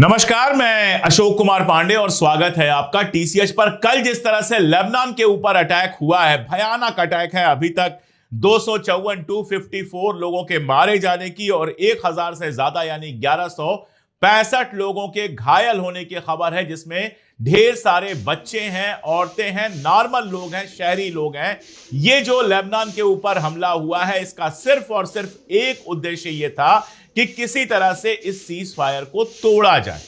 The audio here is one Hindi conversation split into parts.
नमस्कार, मैं अशोक कुमार पांडे और स्वागत है आपका टीसीएच पर। कल जिस तरह से लेबनान के ऊपर अटैक हुआ है, भयानक अटैक है। अभी तक 254 लोगों के मारे जाने की और 1000 से ज्यादा यानी 1165 लोगों के घायल होने की खबर है, जिसमें ढेर सारे बच्चे हैं, औरतें हैं, नॉर्मल लोग हैं, शहरी लोग हैं। ये जो लेबनान के ऊपर हमला हुआ है, इसका सिर्फ और सिर्फ एक उद्देश्य ये था कि किसी तरह से इस सीज फायर को तोड़ा जाए।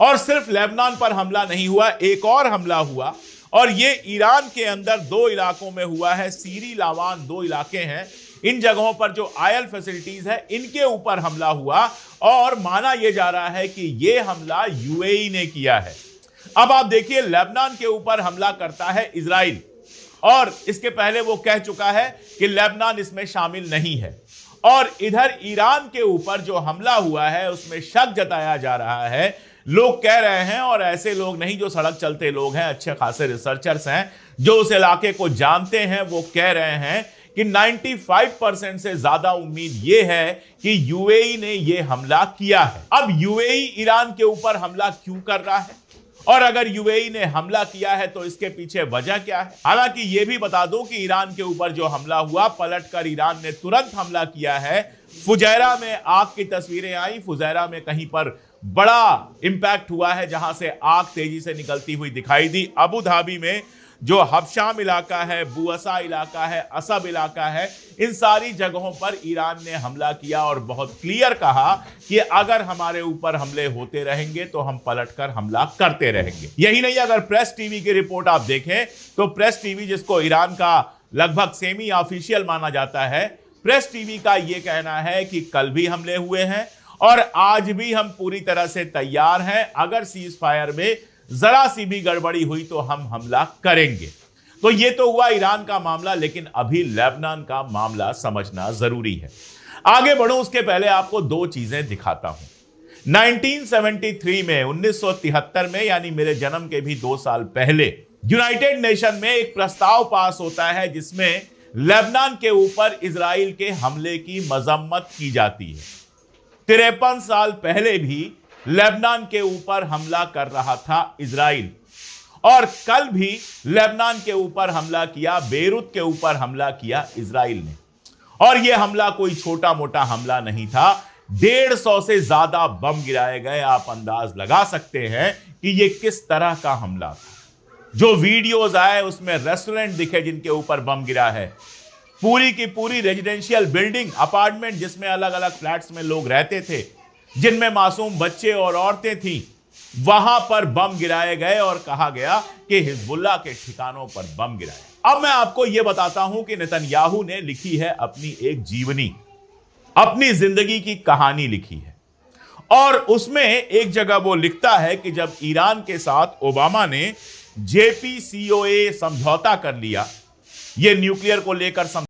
और सिर्फ लेबनान पर हमला नहीं हुआ, एक और हमला हुआ और ये ईरान के अंदर दो इलाकों में हुआ है। सीरी लावान दो इलाके हैं, इन जगहों पर जो ऑयल फैसिलिटीज है इनके ऊपर हमला हुआ और माना यह जा रहा है कि यह हमला यूएई ने किया है। अब आप देखिए, लेबनान के ऊपर हमला करता है इजराइल और इसके पहले वो कह चुका है कि लेबनान इसमें शामिल नहीं है। और इधर ईरान के ऊपर जो हमला हुआ है उसमें शक जताया जा रहा है। लोग कह रहे हैं, और ऐसे लोग नहीं जो सड़क चलते लोग हैं, अच्छे खासे रिसर्चर्स हैं जो उस इलाके को जानते हैं, वो कह रहे हैं कि 95% से ज्यादा उम्मीद ये है कि यूएई ने यह हमला किया है। अब यूएई ईरान के ऊपर हमला क्यों कर रहा है और अगर यूएई ने हमला किया है तो इसके पीछे वजह क्या है? हालांकि यह भी बता दूं कि ईरान के ऊपर जो हमला हुआ, पलटकर ईरान ने तुरंत हमला किया है। फुजैरा में आग की तस्वीरें आई। फुजैरा में कहीं पर बड़ा इंपैक्ट हुआ है, जहां से आग तेजी से निकलती हुई दिखाई दी। अबू धाबी में जो हबशाम इलाका है, बुअसा इलाका है, असब इलाका है, इन सारी जगहों पर ईरान ने हमला किया और बहुत क्लियर कहा कि अगर हमारे ऊपर हमले होते रहेंगे तो हम पलटकर हमला करते रहेंगे। यही नहीं, अगर प्रेस टीवी की रिपोर्ट आप देखें तो प्रेस टीवी, जिसको ईरान का लगभग सेमी ऑफिशियल माना जाता है, प्रेस टीवी का यह कहना है कि कल भी हमले हुए हैं और आज भी हम पूरी तरह से तैयार हैं। अगर सीज फायर में जरा सी भी गड़बड़ी हुई तो हम हमला करेंगे। तो ये तो हुआ ईरान का मामला, लेकिन अभी लेबनान का मामला समझना जरूरी है। आगे बढ़ूं उसके पहले आपको दो चीजें दिखाता हूं। 1973 में, 1973 में, यानी मेरे जन्म के भी 2 साल पहले, यूनाइटेड नेशन में एक प्रस्ताव पास होता है जिसमें लेबनान के ऊपर इजराइल के हमले की मजम्मत की जाती है। 53 साल पहले भी लेबनान के ऊपर हमला कर रहा था इजराइल, और कल भी लेबनान के ऊपर हमला किया, बेरूत के ऊपर हमला किया इजराइल ने। और यह हमला कोई छोटा मोटा हमला नहीं था। 150 से ज्यादा बम गिराए गए। आप अंदाज लगा सकते हैं कि यह किस तरह का हमला था। जो वीडियोज आए उसमें रेस्टोरेंट दिखे जिनके ऊपर बम गिरा है, पूरी की पूरी रेजिडेंशियल बिल्डिंग, अपार्टमेंट जिसमें अलग अलग फ्लैट्स में लोग रहते थे, जिनमें मासूम बच्चे और औरतें थीं, वहां पर बम गिराए गए और कहा गया कि हिजबुल्लाह के ठिकानों पर बम गिराए। अब मैं आपको यह बताता हूं कि नेतन्याहू ने लिखी है अपनी एक जीवनी, अपनी जिंदगी की कहानी लिखी है। और उसमें एक जगह वो लिखता है कि जब ईरान के साथ ओबामा ने JCPOA समझौता कर लिया, यह न्यूक्लियर को लेकर